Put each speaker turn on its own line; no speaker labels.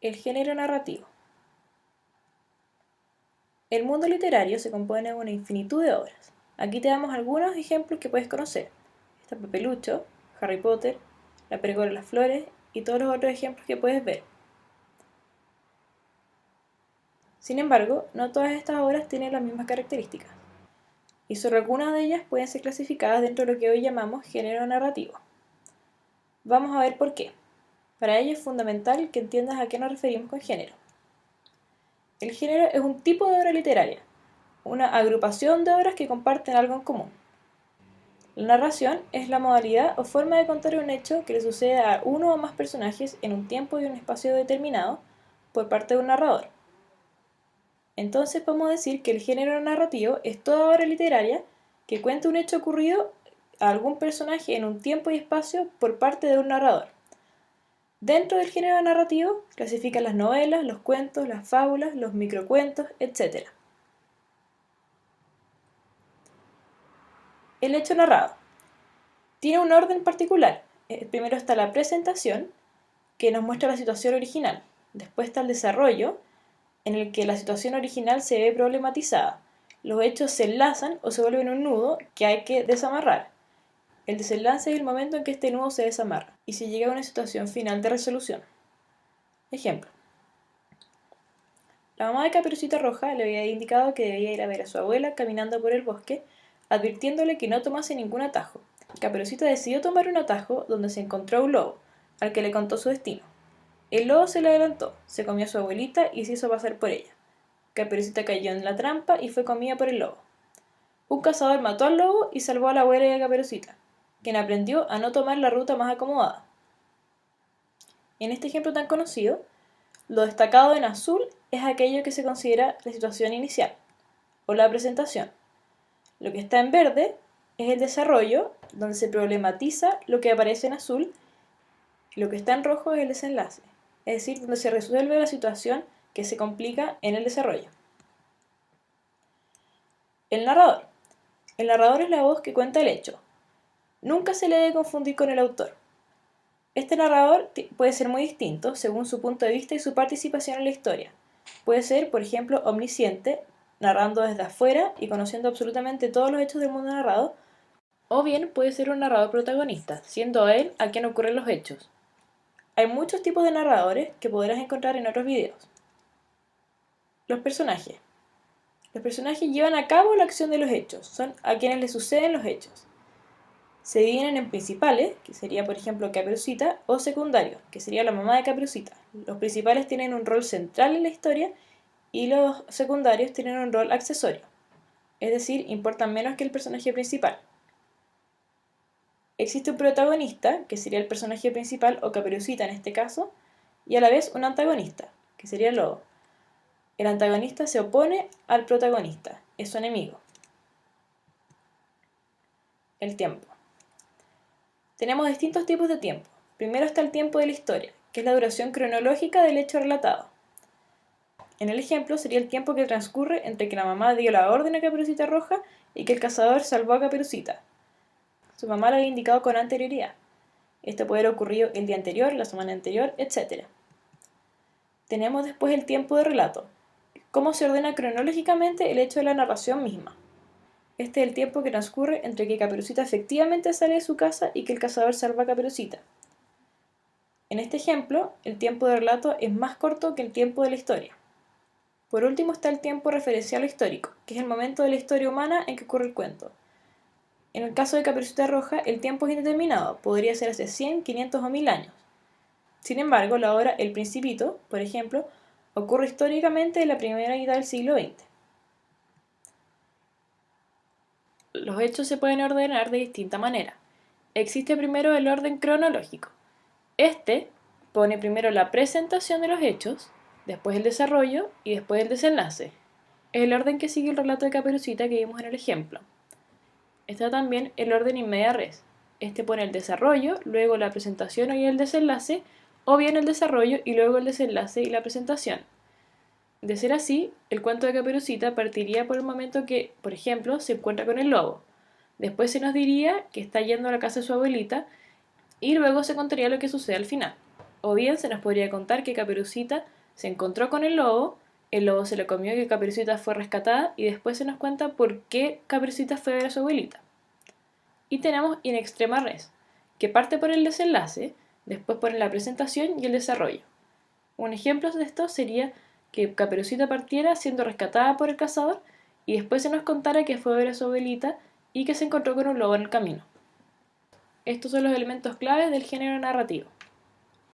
El género narrativo. El mundo literario se compone de una infinitud de obras. Aquí te damos algunos ejemplos que puedes conocer. Está Papelucho, Harry Potter, La Pergola de las Flores y todos los otros ejemplos que puedes ver. Sin embargo, no todas estas obras tienen las mismas características, y solo algunas de ellas pueden ser clasificadas dentro de lo que hoy llamamos género narrativo. Vamos a ver por qué. Para ello es fundamental que entiendas a qué nos referimos con género. El género es un tipo de obra literaria, una agrupación de obras que comparten algo en común. La narración es la modalidad o forma de contar un hecho que le sucede a uno o más personajes en un tiempo y un espacio determinado por parte de un narrador. Entonces podemos decir que el género narrativo es toda obra literaria que cuenta un hecho ocurrido a algún personaje en un tiempo y espacio por parte de un narrador. Dentro del género narrativo clasifican las novelas, los cuentos, las fábulas, los microcuentos, etc. El hecho narrado tiene un orden particular. Primero está la presentación, que nos muestra la situación original. Después está el desarrollo, en el que la situación original se ve problematizada. Los hechos se enlazan o se vuelven un nudo que hay que desamarrar. El desenlace es el momento en que este nudo se desamarra y se llega a una situación final de resolución. Ejemplo. La mamá de Caperucita Roja le había indicado que debía ir a ver a su abuela caminando por el bosque, advirtiéndole que no tomase ningún atajo. Caperucita decidió tomar un atajo donde se encontró un lobo, al que le contó su destino. El lobo se le adelantó, se comió a su abuelita y se hizo pasar por ella. Caperucita cayó en la trampa y fue comida por el lobo. Un cazador mató al lobo y salvó a la abuela y a Caperucita, quien aprendió a no tomar la ruta más acomodada. En este ejemplo tan conocido, lo destacado en azul es aquello que se considera la situación inicial, o la presentación. Lo que está en verde es el desarrollo, donde se problematiza lo que aparece en azul, y lo que está en rojo es el desenlace, es decir, donde se resuelve la situación que se complica en el desarrollo. El narrador. El narrador es la voz que cuenta el hecho. Nunca se le debe confundir con el autor. Este narrador puede ser muy distinto según su punto de vista y su participación en la historia. Puede ser, por ejemplo, omnisciente, narrando desde afuera y conociendo absolutamente todos los hechos del mundo narrado, o bien puede ser un narrador protagonista, siendo a él a quien ocurren los hechos. Hay muchos tipos de narradores que podrás encontrar en otros videos. Los personajes. Los personajes llevan a cabo la acción de los hechos, son a quienes les suceden los hechos. Se dividen en principales, que sería por ejemplo Caperucita, o secundarios, que sería la mamá de Caperucita. Los principales tienen un rol central en la historia y los secundarios tienen un rol accesorio, es decir, importan menos que el personaje principal. Existe un protagonista, que sería el personaje principal o Caperucita en este caso, y a la vez un antagonista, que sería el lobo. El antagonista se opone al protagonista, es su enemigo. El tiempo. Tenemos distintos tipos de tiempo. Primero está el tiempo de la historia, que es la duración cronológica del hecho relatado. En el ejemplo sería el tiempo que transcurre entre que la mamá dio la orden a Caperucita Roja y que el cazador salvó a Caperucita. Su mamá lo había indicado con anterioridad. Esto puede haber ocurrido el día anterior, la semana anterior, etc. Tenemos después el tiempo de relato, cómo se ordena cronológicamente el hecho de la narración misma. Este es el tiempo que transcurre entre que Caperucita efectivamente sale de su casa y que el cazador salva a Caperucita. En este ejemplo, el tiempo de relato es más corto que el tiempo de la historia. Por último está el tiempo referencial o histórico, que es el momento de la historia humana en que ocurre el cuento. En el caso de Caperucita Roja, el tiempo es indeterminado, podría ser hace 100, 500 o 1000 años. Sin embargo, la obra El Principito, por ejemplo, ocurre históricamente en la primera mitad del siglo XX. Los hechos se pueden ordenar de distinta manera. Existe primero el orden cronológico. Este pone primero la presentación de los hechos, después el desarrollo y después el desenlace. Es el orden que sigue el relato de Caperucita que vimos en el ejemplo. Está también el orden in media res. Este pone el desarrollo, luego la presentación y el desenlace, o bien el desarrollo y luego el desenlace y la presentación. De ser así, el cuento de Caperucita partiría por el momento que, por ejemplo, se encuentra con el lobo. Después se nos diría que está yendo a la casa de su abuelita y luego se contaría lo que sucede al final. O bien se nos podría contar que Caperucita se encontró con el lobo se lo comió y que Caperucita fue rescatada y después se nos cuenta por qué Caperucita fue a ver a su abuelita. Y tenemos In Extrema Res, que parte por el desenlace, después por la presentación y el desarrollo. Un ejemplo de esto sería que Caperucita partiera siendo rescatada por el cazador y después se nos contara que fue a ver a su abuelita y que se encontró con un lobo en el camino. Estos son los elementos claves del género narrativo.